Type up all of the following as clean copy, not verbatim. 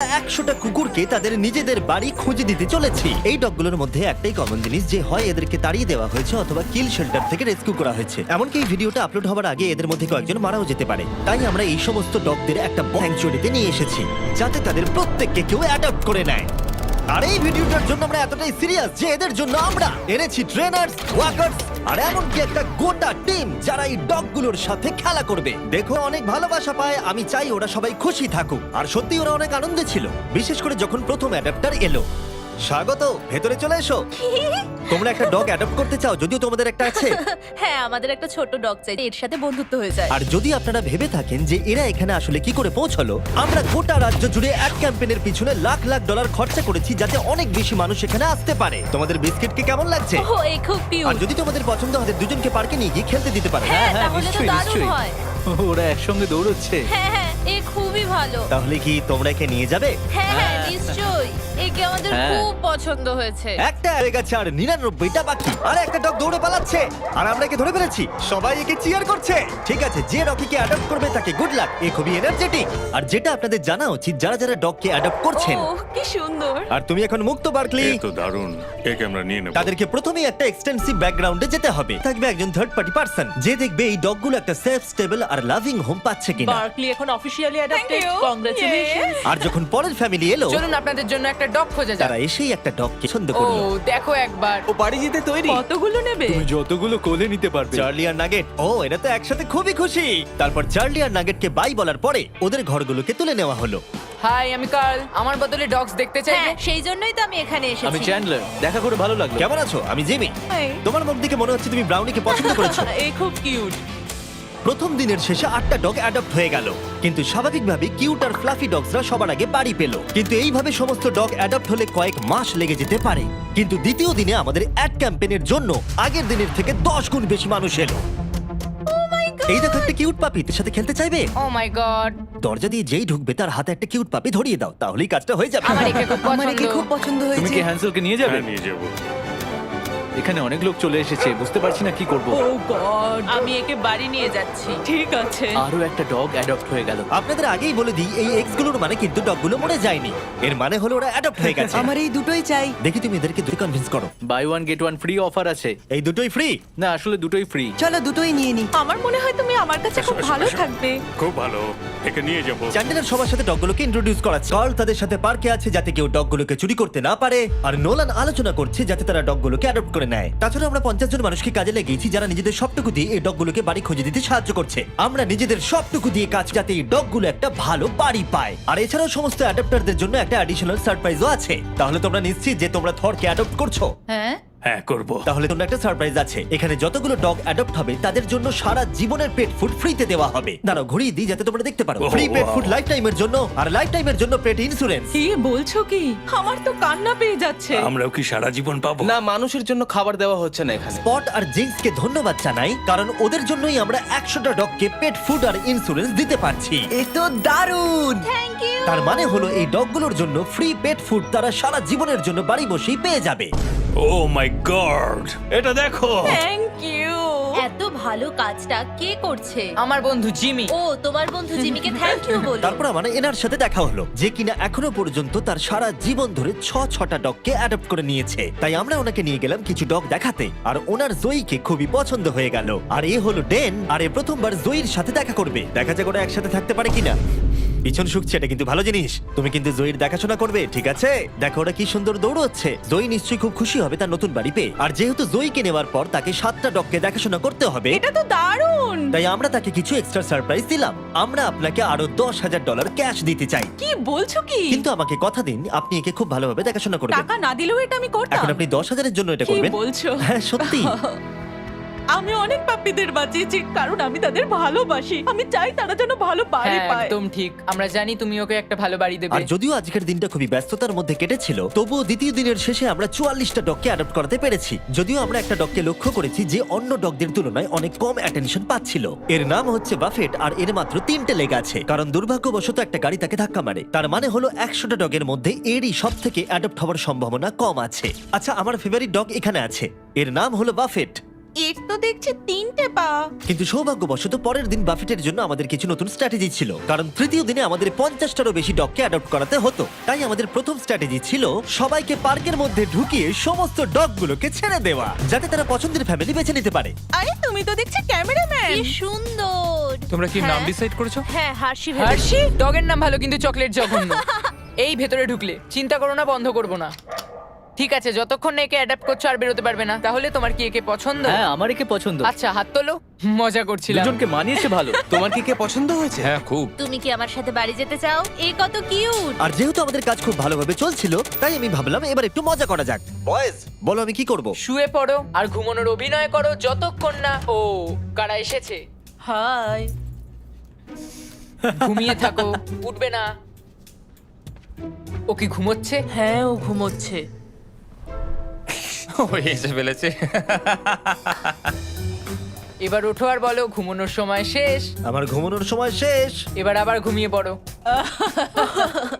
100টা কুকুরকে তাদের নিজেদের বাড়ি খুঁজে দিতে চলেছি। এই ডগগুলোর মধ্যে একটাই কমন জিনিস, যে হয় এদেরকে তাড়িয়ে দেওয়া হয়েছে অথবা কিল শেল্টার থেকে রেস্কিউ করা হয়েছে। এমনকি এই ভিডিওটা আপলোড হওয়ার আগে এদের মধ্যে কয়েকজন মারাও যেতে পারে। তাই আমরা এই সমস্ত ডগদের একটা স্যাংচুয়ারিতে নিয়ে এসেছি, যাতে তাদের প্রত্যেককে কেউ অ্যাডপ্ট করে নেয়। আর এই ভিডিওটার জন্য আমরা এতটাই সিরিয়াস যে এদের জন্য আমরা এনেছি ট্রেনার্স, ওয়াকার্স আর এমনকি একটা গোটা টিম যারা এই ডগগুলোর সাথে খেলা করবে। দেখো অনেক ভালোবাসা পায়, আমি চাই ওরা সবাই খুশি থাকুক। আর সত্যি ওরা অনেক আনন্দে ছিল, বিশেষ করে যখন প্রথম অ্যাডাপ্টার এলো। স্বাগত, ভেতরে চলে এসো। তোমরা একটা ডগ অ্যাডপ্ট করতে চাও? যদিও তোমাদের একটা আছে। হ্যাঁ, আমাদের একটা ছোট ডগ চাই, এর সাথে বন্ধুত্ব হয়ে যায়। আর যদি আপনারা ভেবে থাকেন যে এরা এখানে আসলে কি করে পৌঁছলো, আমরা গোটা রাজ্য জুড়ে এক ক্যাম্পেইনের পিছনে লাখ লাখ ডলার খরচা করেছি যাতে অনেক বেশি মানুষ এখানে আসতে পারে। তোমাদের বিস্কিটকে কেমন লাগছে? ও, এই খুব আর কিউট। যদি তোমাদের পছন্দ হয় দুজনকে পার্কে নিয়ে গিয়ে খেলতে দিতে পারো। হ্যাঁ, হ্যাঁ, তাহলে তো নিশ্চয়ই, দারুণ নিশ্চয়ই। হয়। ওরা একসঙ্গে দৌড়চ্ছে। হ্যাঁ হ্যাঁ, এ খুবই ভালো। তাহলে কি তোমরা একে নিয়ে যাবে? হ্যাঁ হ্যাঁ, হ্যাঁ। নিশ্চয়ই। একে আমাদের হ্যাঁ। খুব পছন্দ হয়েছে। একটা হয়ে গেছে আর 99টা বাকি। আর একটা ডগ দৌড়ে পালাচ্ছে আর আমরা একে ধরে ফেলেছি। সবাই একে চিয়ার করছে। ঠিক আছে, যে রকিকে অ্যাডপ্ট করবে তাকে গুড লাক। এ খুবই এনার্জেটিক। আর যেটা আপনাদের জানা উচিত, যারা যারা ডগকে অ্যাডপ্ট করছেন, ও, কি সুন্দর। আর তুমি এখন মুক্ত বার্কলি, এ তো দারুণ, একে আমরা নিয়ে নেব। তাদেরকে প্রথমেই একটা এক্সটেন্সিভ ব্যাকগ্রাউন্ডে যেতে হবে। থাকবে একজন থার্ড পার্টি পার্সন যে দেখবে এই ডগগুলো একটা সেফ, স্টেবল আর লাভিং হোম পাচ্ছে কিনা। বার্কলি এখন অফিশিয়ালি অ্যাডাপ্টেড। you. কংগ্রাচুলেশন। আর যখন পরের ফ্যামিলি এলো, চলুন আপনাদের জন্য একটা ডগ খোঁজা যাক। তারা এসেই একটা ডগ পছন্দ ও করলো। দেখো একবার। ও বাড়ি যেতে তৈরি। কতগুলো নেবে? তুমি যতগুলো কোলে নিতে পারবে। চার্লি আর নাগেট, ও এরা তো একসাথে খুবই খুশি। তারপর চার্লি আর নাগেটকে বাই বলার পরে ওদের ঘরগুলোকে তুলে নেওয়া হলো। হাই, আমি কার্ল। আমার বদলে ডগস দেখতে চাইবে? হ্যাঁ, সেই জন্যই তো আমি এখানে আমি এসেছি। চ্যান্ডলার, দেখা করে ভালো লাগলো। কেমন আছো? আমি জিমি। হাই। তোমার মুখ দেখে মনে হচ্ছে তুমি ব্রাউনিকে পছন্দ করেছো। এই খুব কিউট। প্রথম দিনের শেষে 8টা ডগ অ্যাডপ্ট হয়ে গেল, কিন্তু স্বাভাবিকভাবে কিউট আর ফ্লাফি ডগসরা সবার আগে বাড়ি পেল। কিন্তু এইভাবে সমস্ত ডগ অ্যাডপ্ট হলে কয়েক মাস লেগে যেতে পারে। কিন্তু দ্বিতীয় দিনে আমাদের অ্যাড ক্যাম্পেইনের জন্য আগের দিনের থেকে 10 গুণ বেশি মানুষ এলো। এই দেখো একটা কিউট পাপি, তোর সাথে খেলতে চাইবে? ও মাই গড, দরজা দিয়ে যেই ঢুকবে তার হাতে একটা কিউট পাপি ধরিয়ে দাও, তাহলেই কাজটা হয়ে যাবে। আমার একে খুব পছন্দ। তুমি কি হ্যান্সেলকে নিয়ে যাবে? হ্যাঁ, নিয়ে যাবো। এখানে অনেক লোক চলে এসেছে, বুঝতে পারছি না কি করব। ও গড, আমি একে বাড়ি নিয়ে যাচ্ছি। ঠিক আছে। আরো একটা ডগ অ্যাডপ্ট হয়ে গেল। আপনাদের আগেই বলে দিই, এই এক্স গুলোর মানে কিন্তু ডগগুলো মরে যায়নি। এর মানে হলো ওরা অ্যাডপ্ট হয়ে গেছে। আমার এই দুটোই চাই। দেখি তুমি এদেরকে দুটো কনভিন্স করো। Buy one get one free offer আছে। এই দুটোই ফ্রি। না, আসলে দুটোই ফ্রি। চলো দুটোই নিয়ে নি। আমার মনে হয় তুমি আমার কাছে খুব ভালো থাকবে। খুব ভালো, একে নিয়ে যাবো। চ্যান্ডেলার সবার সাথে ডগগুলোকে ইন্ট্রোডিউস করাচ্ছে। কার্ল তাদের সাথে পার্কে আছে যাতে কেউ ডগগুলোকে চুরি করতে না পারে, আর নোলান আলোচনা করছে যাতে তারা ডগগুলোকে অ্যাডপ্ট করে নেয়। তাছাড়া আমরা 50 জন মানুষকে কাজে লাগিয়েছি যারা নিজেদের সবটুকু দিয়ে এই ডগগুলোকে বাড়ি খুঁজে দিতে সাহায্য করছে। আমরা নিজেদের সবটুকু দিয়ে কাজ, যাতে এই ডগগুলো একটা ভালো বাড়ি পায়। আর এছাড়াও সমস্ত অ্যাডাপ্টারদের জন্য একটা অ্যাডিশনাল সারপ্রাইজও আছে। তাহলে তোমরা নিশ্চিত যে তোমরা থরকে অ্যাডপ্ট করছো? হ্যাঁ, হ্যাঁ, করবো। তাহলে তোমরা একটা সারপ্রাইজ আছে। এখানে যতগুলো ডগ অ্যাডপ্ট হবে তাদের জন্য সারা জীবনের পেট ফুড ফ্রিতে দেওয়া হবে। দাঁড়াও ঘুরিয়ে দিই যাতে তোমরা দেখতে পারো। Oh, free pet wow. Food life টাইমের জন্য, আর লাইফ টাইমের জন্য পেট ইন্স্যুরেন্স। কি বলছো কি? আমার তো কান্না পেয়ে যাচ্ছে। আমরাও কি সারা জীবন পাবো? না, মানুষের জন্য খাবার দেওয়া হচ্ছে না এখানে। স্পট আর জিন্সকে ধন্যবাদ জানাই, কারণ ওদের জন্যই আমরা 100টা ডগকে পেট ফুড আর ইন্স্যুরেন্স দিতে পারছি। এ তো দারুণ। Thank you. তার মানে হলো এই ডগগুলোর জন্য ফ্রি পেট ফুড তারা সারা জীবনের জন্য বাড়ি বসেই পেয়ে যাবে। ও মাই গড, এটা দেখো। Thank you. এত ভালো কাজটা কে করছে? আমার বন্ধু জিমি। ও, তোমার বন্ধু জিমিকে থ্যাংক ইউ বলো। তারপর আমার এনার সাথে দেখা হলো, যে কিনা এখনো পর্যন্ত তার সারা জীবন ধরে 6টা ডগকে অ্যাডপ্ট করে নিয়েছে। তাই আমরা ওনাকে নিয়ে গেলাম কিছু ডগ দেখাতে, আর ওনার জয়ীকে খুবই পছন্দ হয়ে গেল। আর এ হলো ডেন, আর এ প্রথমবার জয়ীর সাথে দেখা করবে। দেখা যাক ওরা একসাথে থাকতে পারে কিনা। পিছন শুকছে, এটা কিন্তু ভালো জিনিস। তুমি কিন্তু জয়ীর দেখাশোনা করবে, ঠিক আছে? দেখো ওরা কি সুন্দর দৌড়চ্ছে। জয়ী নিশ্চয়ই খুব খুশি হবে তার নতুন বাড়ি পেয়ে। আর যেহেতু জয়ীকে নেওয়ার পর তাকে 7টা ডগকে দেখাশোনা করতে হবে, এটা তো দারুণ। তাই আমরা তাকে কিছু এক্সট্রা সারপ্রাইজ দিলাম। আমরা আপনাকে আরো $10,000 ক্যাশ দিতে চাই, কি বলছো কি? কিন্তু আমাকে কথা দিন আপনি একে খুব ভালোভাবে দেখাশোনা করবেন। টাকা না দিলেও এটা আমি করতাম। এখন আপনি 10,000-এর জন্য এটা কি করবেন? বলছো? হ্যাঁ, সত্যি। আমি অনেক পাপ্পিদের বাঁচিয়েছি কারণ আমি তাদের ভালোবাসি। আমি চাই তারা যেন ভালো বাড়ি হ্যাঁ, পায়। একদম ঠিক। আমরা জানি তুমি ওকে একটা ভালো বাড়ি আর দেবে। যদিও আজকের দিনটা খুবই ব্যস্ততার মধ্যে কেটেছিল, তবুও দ্বিতীয় দিনের শেষে আমরা 44টা ডগকে অ্যাডপ্ট করাতে পেরেছি। যদিও আমরা একটা ডগকে লক্ষ্য করেছি যে অন্য ডগদের তুলনায় অনেক কম অ্যাটেনশন পাচ্ছিল। এর নাম হচ্ছে বাফেট, আর এর মাত্র 3টে লেগ আছে, কারণ দুর্ভাগ্যবশত একটা গাড়ি তাকে ধাক্কা মারে। তার মানে হলো 100টা ডগের মধ্যে এরই সব থেকে অ্যাডপ্ট হওয়ার সম্ভাবনা কম আছে। আচ্ছা, আমার ফেভারিট ডগ এখানে আছে, এর নাম হলো বাফেট। এর তো দেখছি 3টে পা। কিন্তু সৌভাগ্যবশত পরের দিন বাফেটের জন্য আমাদের কিছু নতুন স্ট্র্যাটেজি ছিল, কারণ তৃতীয় দিনে আমাদের 50টারও বেশি ডগকে অ্যাডপ্ট করাতে হতো। তাই আমাদের প্রথম স্ট্র্যাটেজি ছিল সবাইকে পার্কের মধ্যে ঢুকিয়ে সমস্ত ডগগুলোকে ছেড়ে দেওয়া, যাতে তারা পছন্দের ফ্যামিলি বেছে নিতে পারে। আরে তুমি তো দেখছি ক্যামেরাম্যান। কি সুন্দর। তোমরা কি নাম হ্যাঁ। ডিসাইড করেছো? হ্যাঁ, হার্ষি হার্ষি ডগের নাম ভালো, কিন্তু চকলেট জঘন্য। এই ভেতরে ঢুকলে চিন্তা করো না, বন্ধ করবো না। ঠিক আছে, যতক্ষণ না একে অ্যাডাপ্ট করছো আর বেরোতে পারবে না। তাহলে তোমার কি একে পছন্দ? হ্যাঁ, আমার একে পছন্দ। আচ্ছা, হাত তোলো। মজা করছিলাম। দুজনকে মানিয়েছে ভালো। তোমার কি কে পছন্দ হয়েছে? হ্যাঁ, খুব। তুমি কি আমার সাথে বাড়ি যেতে চাও? এ কত কিউট। আর যেহেতু আমাদের কাজ খুব ভালোভাবে চলছিল, তাই আমি ভাবলাম এবার একটু মজা করা যাক। বয়েজ, বলো আমি কি করব? শুয়ে পড়ো আর ঘুমানোর অভিনয় করো যতক্ষণ না ও কারা এসেছে। হাই। ঘুমিয়ে থাকো, উঠবে না। ও কি ঘুমোচ্ছে? হ্যাঁ, ও ঘুমোচ্ছে। ও এসে ফেলেছে। এবার ওঠো আর বলো ঘুমানোর সময় শেষ। আমার ঘুমানোর সময় শেষ। এবার আবার ঘুমিয়ে পড়ো।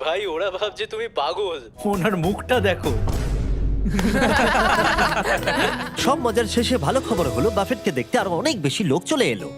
ভাই ওরা ভাবছে তুমি পাগল। ওনার মুখটা দেখো। সব মজার শেষে ভালো খবর হলো বাফেটকে দেখতে আরো অনেক বেশি লোক চলে এলো।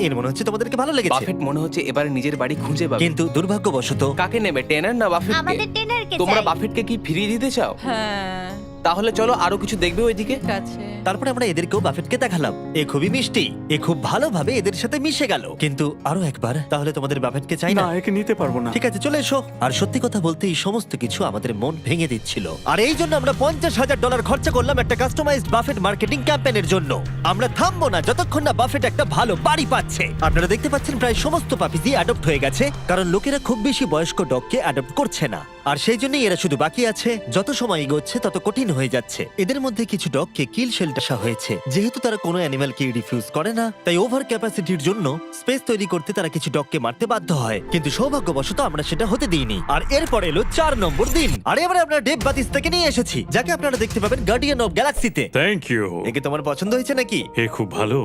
এর মনে হচ্ছে তোমাদেরকে ভালো লেগেছে। বাফেট মনে হচ্ছে এবার নিজের বাড়ি খুঁজে পাবে। কিন্তু দুর্ভাগ্যবশত কাকে নেবে, টেনার না বাফেটকে? আমাদের টেনারকে তোমরা চাই। বাফেটকে কি ফিরিয়ে দিতে চাও? হ্যাঁ, তাহলে চলো আরো কিছু দেখবে ওইদিকে। ঠিক আছে। তারপরে আমরা এদেরকেও বাফেটকে দেখালাম। এ খুবই মিষ্টি, এ খুব ভালোভাবে এদের সাথে মিশে গেল। কিন্তু আরো একবার, তাহলে তোমাদের বাফেটকে চাই না? একে নিতে পারবো না। ঠিক আছে, চলে এসো। আর সত্যি কথা বলতে এই সমস্ত কিছু আমাদের মন ভেঙে দিচ্ছিল। আর এই জন্য আমরা $50,000 খরচা করলাম একটা কাস্টমাইজড বাফেট মার্কেটিং ক্যাম্পেইনের জন্য। আমরা থামবো না যতক্ষণ না বাফেট একটা ভালো বাড়ি পাচ্ছে। আপনারা দেখতে পাচ্ছেন প্রায় সমস্ত পাপিজি অ্যাডপ্ট হয়ে গেছে, কারণ লোকেরা খুব বেশি বয়স্ক ডগকে অ্যাডপ্ট করছে না। আর সেই জন্যই এরা শুধু বাকি আছে। যত সময় এগোচ্ছে তত কঠিন হয়ে যাচ্ছে। এদের মধ্যে কিছু ডগকে কিল শেল্টার হয়েছে। যেহেতু তারা কোনো অ্যানিমালকে রিফিউজ করে না, তাই ওভার ক্যাপাসিটির জন্য স্পেস তৈরি করতে তারা কিছু ডগকে মারতে বাধ্য হয়। কিন্তু সৌভাগ্যবশত আমরা সেটা হতে দিইনি। আর এরপর এলো 4 নম্বর দিন। আর এবারে আমরা ডেভ বাতিস্তাকে নিয়ে এসেছি, যাকে আপনারা দেখতে পাবেন গার্ডিয়ান অফ গ্যালাক্সিতে। Thank you. একে তোমার পছন্দ হয়েছে নাকি? এ খুব ভালো।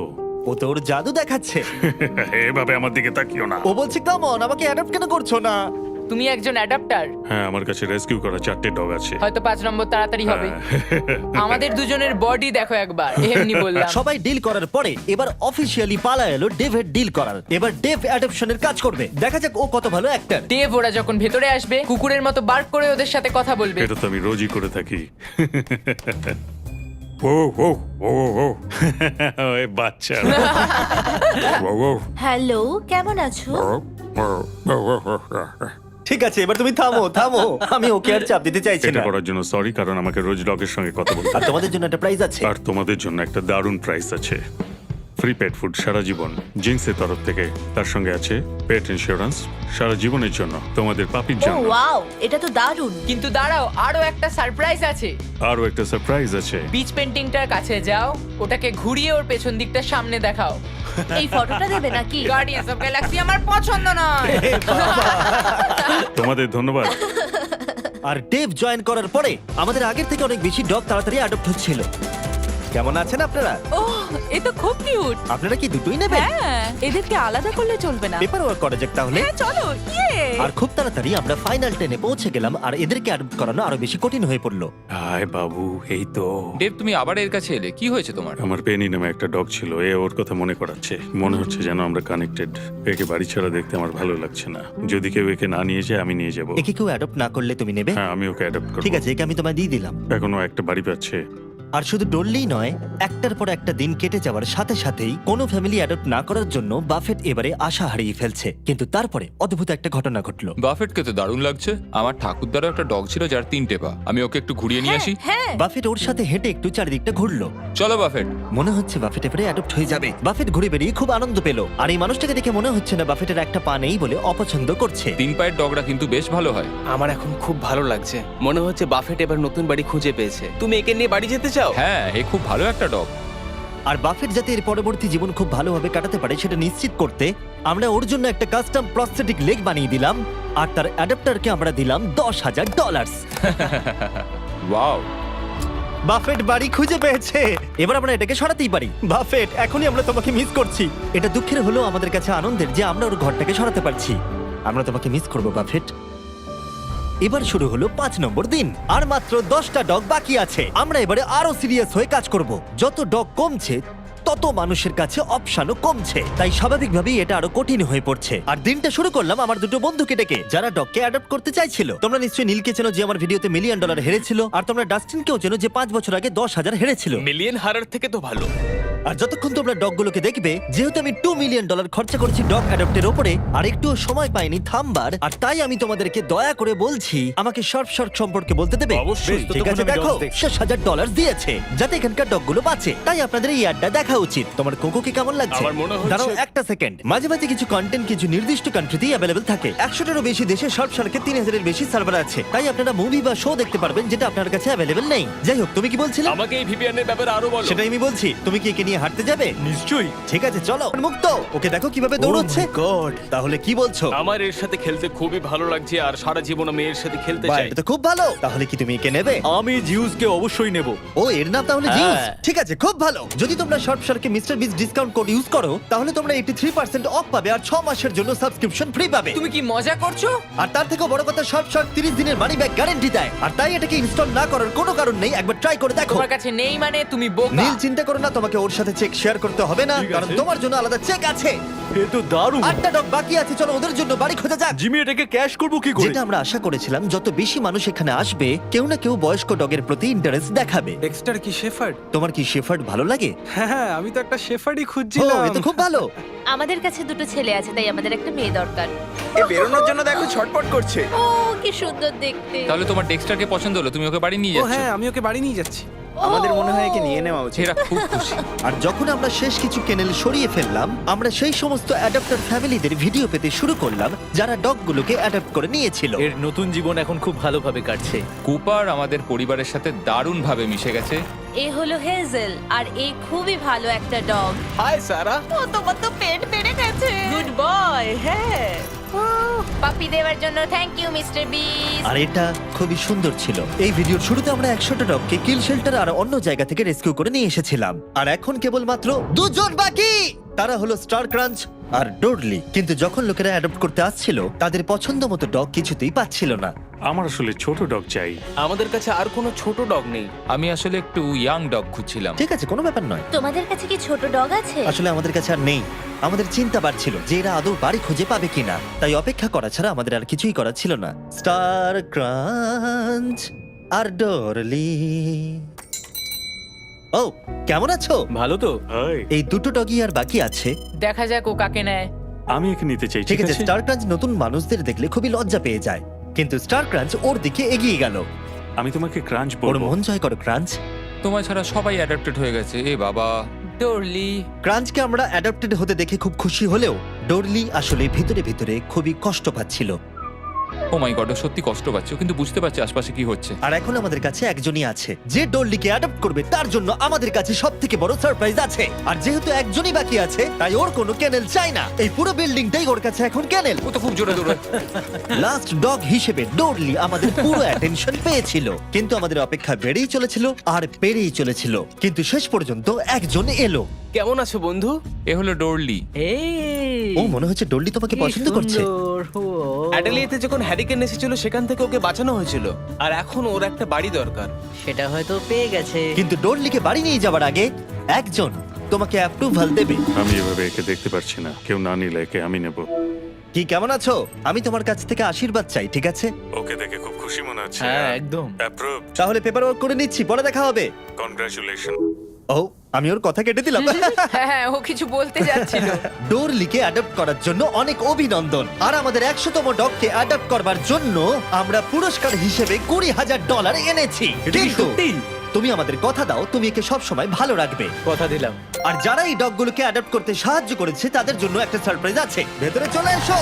ও তো ওর জাদু দেখাচ্ছে। এভাবে আমার দিকে তাকিও না। ও বলছে কাম অন, আমাকে অ্যাডপ্ট কেন করছো না? তুমি একজন অ্যাডাপ্টার। হ্যাঁ, আমার কাছে রেস্কিউ করা 4টে ডগ আছে। হয়তো 5 নম্বর তাড়াতাড়ি হবে। আমাদের দুজনের বডি দেখো একবার, এমনি বললাম। সবাই ডিল করার পরে এবার অফিসিয়ালি পালা এলো ডেভের ডিল করার। এবার ডেভ অ্যাডপশনের কাজ করবে। দেখা যাক ও কত ভালো অ্যাক্টর। দেব ওরা যখন ভেতরে আসবে কুকুরের মতো বার্ক করে ওদের সাথে কথা বলবে। এটা তো আমি রোজই করে থাকি। ও ও ও ও এ বাচ্চা। ও ও হ্যালো, কেমন আছো? ঠিক আছে, এবার তুমি থামো থামো। আমি ওকে আর চাপ দিতে চাইছি এটা না। করার জন্য সরি, কারণ আমাকে রোজ ডগের সঙ্গে কথা বলতে আর হয়। তোমাদের জন্য একটা প্রাইজ আছে। আর তোমাদের জন্য একটা দারুণ প্রাইস আছে। ফ্রি পেট ফুড সারা জীবন জিন্সের তরফ থেকে। তার সঙ্গে আছে পেট ইন্স্যুরেন্স সারা জীবনের জন্য তোমাদের পাপির ও জন্য। ওয়াও, এটা তো দারুণ। কিন্তু দাঁড়াও, আরো একটা সারপ্রাইজ আছে। আরও একটা সারপ্রাইজ আছে। বিচ পেন্টিংটার কাছে যাও, ওটাকে ঘুরিয়ে ওর পেছন দিকটা সামনে দেখাও। এই ফটোটা দেবে নাকি? গার্ডিয়ান্স অফ গ্যালাক্সি আমার পছন্দ নয়। তোমাদের ধন্যবাদ। আর ডেভ জয়েন করার পরে আমাদের আগের থেকে অনেক বেশি ডগ তাড়াতাড়ি অ্যাডপ্ট হচ্ছিল। কেমন আছেন আপনারা? ওহ, এ তো খুব কিউট। আপনারা কি দুটোই নেবেন? হ্যাঁ, এদেরকে আলাদা করলে চলবে না। পেপার ওয়ার্ক করা যাক তাহলে। হ্যাঁ, চলো। ইয়ে। আর খুব তাড়াতাড়ি আমরা ফাইনাল 10-এ পৌঁছে গেলাম। আর এদেরকে অ্যাডপ্ট করানো আরো বেশি কঠিন হয়ে পড়লো। হাই বাবু, এই তো। দেব, তুমি আবার এর কাছে এলে, কি হয়েছে তোমার? আমার পেনি নামে একটা ডগ ছিল। এ ওর কথা মনে করাচ্ছে। মনে হচ্ছে যেন আমরা কানেক্টেড। একে বাড়ি ছাড়া দেখতে আমার ভালো লাগছে না। যদি কেউ একে না নিয়ে যায় আমি নিয়ে যাব। একে কেউ অ্যাডপ্ট না করলে তুমি নেবে? হ্যাঁ, আমি ওকে অ্যাডপ্ট করব। ঠিক আছে, একে আমি তোমায় দিয়ে দিলাম। এখনো একটা বাড়ি পাচ্ছে। আর শুধু ডললেই নয়, একটার পর একটা দিন কেটে যাওয়ার সাথে সাথেই কোনো ফ্যামিলি অ্যাডপ্ট না করার জন্য বাফেট এবারে আশা হারিয়ে ফেলছে। কিন্তু তারপরে অদ্ভুত একটা ঘটনা ঘটলো। বাফেটকে তো দারুণ লাগছে। আমার ঠাকুরদারও একটা ডগ ছিল যার 3টে পা। আমি ওকে একটু ঘুরিয়ে নিয়ে আসি। হ্যাঁ, বাফেট ওর সাথে হেঁটে একটু চারিদিকটা ঘুরলো। চলো বাফেট। মনে হচ্ছে বাফেট এবারে অ্যাডপ্ট হয়ে যাবে। বাফেট ঘুরে বেরিয়ে খুব আনন্দ পেল। আর এই মানুষটাকে দেখে মনে হচ্ছে না বাফেটের একটা পা নেই বলে অপছন্দ করছে। 3 পায়ের ডগরা কিন্তু বেশ ভালো হয়। আমার এখন খুব ভালো লাগছে। মনে হচ্ছে বাফেট এবার নতুন বাড়ি খুঁজে পেয়েছে। তুমি একে নিয়ে বাড়ি যেতে চাও? হ্যাঁ, এ খুব ভালো একটা ডগ। আর বাফেট যাতে এর পরবর্তী জীবন খুব ভালোভাবে কাটাতে পারে সেটা নিশ্চিত করতে আমরা ওর জন্য একটা কাস্টম প্রস্থেটিক লেগ বানিয়ে দিলাম। আর তার অ্যাডাপ্টারকে আমরা দিলাম $10,000। ওয়াও, বাফেট বাড়ি খুঁজে পেয়েছে। এবার আমরা এটাকে সরাতেই পারি। বাফেট, এখনই আমরা তোমাকে মিস করছি। এটা দুঃখের হলেও আমাদের কাছে আনন্দের যে আমরা ওর ঘরটাকে সরাতে পারছি। আমরা তোমাকে মিস করবো বাফেট। এবার শুরু হলো 5 নম্বর দিন। আর মাত্র 10টা ডগ বাকি আছে। আমরা এবারে আরো সিরিয়াস হয়ে কাজ করব। যত ডগ কমছে তত মানুষের কাছে অপশানও কমছে, তাই স্বাভাবিকভাবেই এটা আরো কঠিন হয়ে পড়ছে। আর দিনটা শুরু করলাম আমার দুটো বন্ধুকে ডেকে, যারা ডগকে অ্যাডপ্ট করতে চাইছিল। তোমরা নিশ্চয়ই নীলকে চেনো, যে আমার ভিডিওতে $1 মিলিয়ন হেরেছিল, আর তোমরা ডাস্টিনকেও চেনো, যে 5 বছর আগে 10,000 হেরেছিল। মিলিয়ন হারার থেকে তো ভালো। আর যতক্ষণ তোমরা ডগগুলোকে দেখবে, যেহেতু আমি $2 মিলিয়ন খরচা করেছি ডগ অ্যাডপ্টের উপরে, আর একটুও সময় পাইনি থামবার, আর তাই আমি তোমাদেরকে দয়া করে বলছি আমাকে শর্ট সম্পর্কে বলতে দেবে। অবশ্যই। ঠিক আছে, ততক্ষণ আমি দেখো dogs দেখছি। $6,000 দিয়েছে যাতে এখানকার ডগগুলো বাঁচে, তাই আপনাদের এই অ্যাডটা দেখা উচিত। তোমার কোকোকে কেমন লাগছে? আমার মনে হচ্ছে- দাঁড়াও একটা সেকেন্ড। মাঝে মাঝে কিছু কন্টেন্ট কিছু নির্দিষ্ট কান্ট্রিতেই অ্যাভেলেবল থাকে। 100টারও বেশি দেশে শর্ট সার্কে 3,000-এর বেশি সার্ভার আছে, তাই আপনারা মুভি বা শো দেখতে পারবেন যেটা আপনার কাছে অ্যাভেলেবল নেই। যাই হোক, তুমি কি বলছিলে? আমাকে এই ভিপিএন এর ব্যাপারে আরো বলো। সেটাই আমি বলছি। তুমি কি একে নিয়ে হাঁটতে যাবে? নিশ্চয়ই। ঠিক আছে, চলো। মুক্ত, ওকে দেখো কিভাবে দৌড়চ্ছে। গড, তাহলে কি বলছো? আমার এর সাথে খেলতে খুবই ভালো লাগছে আর সারা জীবন আমি এর সাথে খেলতে বাহ, চাই। এটা তো খুব ভালো। তাহলে কি তুমি একে নেবে? আমি জিউসকে অবশ্যই নেব। ও, এর নাম তাহলে জিউস। হ্যাঁ। ঠিক আছে, খুব ভালো। যদি তোমরা শর্ট সার্কে মিস্টার বিস ডিসকাউন্ট কোড ইউজ করো, তাহলে তোমরা 83% অফ পাবে আর 6 মাসের জন্য সাবস্ক্রিপশন ফ্রি পাবে। তুমি কি মজা করছো? আর তার থেকেও বড় কথা, শর্ট 30 দিনের মানি ব্যাক গ্যারান্টি দেয়। আর তাই এটাকে ইনস্টল না করার কোনো কারণ নেই, একবার ট্রাই করে দেখো। তোমার কাছে নেই মানে তুমি বোকা। নীল, চিন্তা করো না, তোমাকে ওর সাথে চেক শেয়ার করতে হবে না, ঠিক কারণ আছে। তোমার জন্য আলাদা চেক আছে। এ তো দারুণ। 8টা ডগ বাকি আছে, চলো ওদের জন্য বাড়ি খোঁজা যাক। জিমি, এটাকে ক্যাশ করব কি করে? যেটা আমরা আশা করেছিলাম, যত বেশি মানুষ এখানে আসবে, কেউ না কেউ বয়স্ক ডগের প্রতি ইন্টারেস্ট দেখাবে। ডেক্সটার কি শেফার্ড? তোমার কি শেফার্ড ভালো লাগে? হ্যাঁ, আমি তো একটা শেফার্ডই ও, খুঁজছিলাম। এ তো খুব ভালো। আমাদের কাছে দুটো ছেলে আছে, তাই আমাদের একটা মেয়ে দরকার। এ বেরোনোর জন্য দেখো ছটপট করছে। ও কি সুন্দর দেখতে। তাহলে তোমার ডেক্সটারকে পছন্দ হলো, তুমি ওকে বাড়ি নিয়ে ও যাচ্ছ। হ্যাঁ, আমি ওকে বাড়ি নিয়ে যাচ্ছি। আমাদের মনে হয় একে নিয়ে নেওয়া উচিত। এরা খুব খুশি। আর যখন আমরা শেষ কিছু কেনেল সরিয়ে ফেললাম, আমরা সেই সমস্ত অ্যাডাপ্টার ফ্যামিলিদের ভিডিও পেতে শুরু করলাম যারা ডগগুলোকে অ্যাডাপ্ট করে নিয়েছিল। এর নতুন জীবন এখন খুব ভালোভাবে কাটছে। কুপার আমাদের পরিবারের সাথে দারুণভাবে মিশে গেছে। এ হলো হেজেল, আর এ খুবই ভালো একটা ডগ। হাই সারা। ও, তোমার তো পেট বেড়ে গেছে। Good boy. হ্যাঁ, পাপি দেওয়ার জন্য থ্যাংক ইউ মিস্টার বিস। আর এটা খুবই সুন্দর ছিল। এই ভিডিওর শুরুতে আমরা 100টা ডগকে কিল শেল্টার আর অন্য জায়গা থেকে রেস্কিউ করে নিয়ে এসেছিলাম, আর এখন কেবলমাত্র 2 জন বাকি। তারা হলো স্টার ক্রাঞ্চ আর ডোডলি। কিন্তু যখন লোকেরা অ্যাডপ্ট করতে আসছিল, তাদের পছন্দ মতো ডগ কিছুতেই পাচ্ছিল না। আমার আসলে ছোট ডগ চাই। আমাদের কাছে আর কোনো ছোট ডগ নেই। আমি আসলে একটু ইয়াং ডগ খুঁজছিলাম। ঠিক আছে, কোনো ব্যাপার নয়। তোমাদের কাছে কি ছোট ডগ আছে? আসলে আমাদের কাছে আর নেই। আমাদের চিন্তা বাড়ছিল যে এরা আদৌ বাড়ি খুঁজে পাবে কিনা, তাই অপেক্ষা করা ছাড়া আমাদের আর কিছুই করার ছিল না। স্টার ক্রাঞ্চ আর ডরলি। ও, কেমন আছো? ভালো তো? হাই, এই দুটো ডগই আর বাকি আছে। দেখা যাক ও কাকে নেয়। আমি একে নিতে চাই। ঠিক আছে, স্টার ক্রাঞ্চ নতুন মানুষদের দেখলে খুবই লজ্জা পেয়ে যায়, কিন্তু স্টার ক্রাঞ্চ ওর দিকে এগিয়ে গেল। আমি তোমাকে ক্রাঞ্চ ওর বলবো। মন জয় করো ক্রাঞ্চ। তোমায় ছাড়া সবাই অ্যাডাপ্টেড হয়ে গেছে। এ বাবা। ডরলি। ক্রাঞ্চকে আমরা অ্যাডাপ্টেড হতে দেখে খুব খুশি হলেও ডরলি আসলে ভিতরে ভিতরে খুবই কষ্ট পাচ্ছিল। ও মাই গড, সত্যি কষ্ট পাচ্ছে, ও কিন্তু বুঝতে পারছে আশপাশে কি হচ্ছে। আর এখন আমাদের কাছে একজনই আছে যে ডরলিকে অ্যাডপ্ট করবে, তার জন্য আমাদের কাছে সবথেকে বড় সারপ্রাইজ আছে। আর যেহেতু একজনই বাকি আছে, তাই ওর কোনো ক্যানেল চাই না। এই পুরো বিল্ডিংটাই ওর কাছে এখন ক্যানেল। ও তো খুব জোরে দৌড়ায়। লাস্ট ডগ হিসেবে ডরলি আমাদের পুরো অ্যাটেনশন পেয়েছিল, কিন্তু আমাদের অপেক্ষা বেড়েই চলেছিল আর বেড়েই চলেছিল। কিন্তু শেষ পর্যন্ত একজন এলো। কেমন আছো বন্ধু? এ হলো ডোরলি। এই ও, মনে হচ্ছে ডরলি তোমাকে কি পছন্দ করছে। সুন্দর। ও। অ্যাডেলিয়াতে যখন হ্যারিকেন এসেছিল সেখান থেকে ওকে বাঁচানো হয়েছিল, আর এখন ওর একটা বাড়ি দরকার। সেটা হয়তো পেয়ে গেছে। কিন্তু ডরলিকে বাড়ি নিয়ে যাওয়ার আগে একজন তোমাকে অ্যাপ্রুভাল দেবে। আমি এভাবে একে দেখতে পারছি না। কেউ না নিলে একে আমি নেব। কি, কেমন আছো? আমি তোমার কাছ থেকে আশীর্বাদ চাই, ঠিক আছে? ওকে দেখে খুব খুশি মনে হচ্ছে। হ্যাঁ, একদম। অ্যাপ্রুভ। তাহলে পেপার ওয়ার্ক করে নিচ্ছি, পরে দেখা হবে। কনগ্রাচুলেশন। ও, আমি ওর কথা কেটে দিলাম। হ্যাঁ হ্যাঁ, ও কিছু বলতে যাচ্ছিল। ডোরলিকে অ্যাডপ্ট করার জন্য অনেক অভিনন্দন। আর আমাদের 100তম ডগকে অ্যাডপ্ট করবার জন্য আমরা পুরস্কার হিসেবে $20,000 এনেছি। এটা কি কিন্তু সত্যি? তুমি আমাদের কথা দাও, তুমি একে সব সময় ভালো রাখবে। কথা দিলাম। আর যারা এই ডগগুলোকে অ্যাডপ্ট করতে সাহায্য করেছে, তাদের জন্য একটা সারপ্রাইজ আছে। ভেতরে চলে এসো।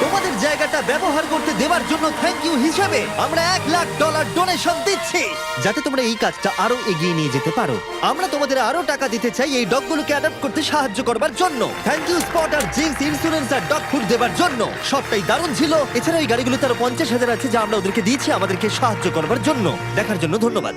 তোমাদের জায়গাটা ব্যবহার করতে দেওয়ার জন্য থ্যাংক ইউ হিসেবে আমরা $1,00,000 ডোনেশন দিচ্ছি, যাতে তোমরা এই কাজটা আরো এগিয়ে নিয়ে যেতে পারো। আমরা তোমাদের আরো টাকা দিতে চাই এই ডগগুলোকে অ্যাডপ্ট করতে সাহায্য করবার জন্য। থ্যাংক ইউ স্পট আর জিন্স ইন্স্যুরেন্স আর ডগ ফুড দেওয়ার জন্য। সবটাই দারুণ ছিল। এছাড়া এই গাড়িগুলোতে আরো 50,000 আছে যা আমরা ওদেরকে দিয়েছি আমাদেরকে সাহায্য করবার জন্য। দেখার জন্য ধন্যবাদ।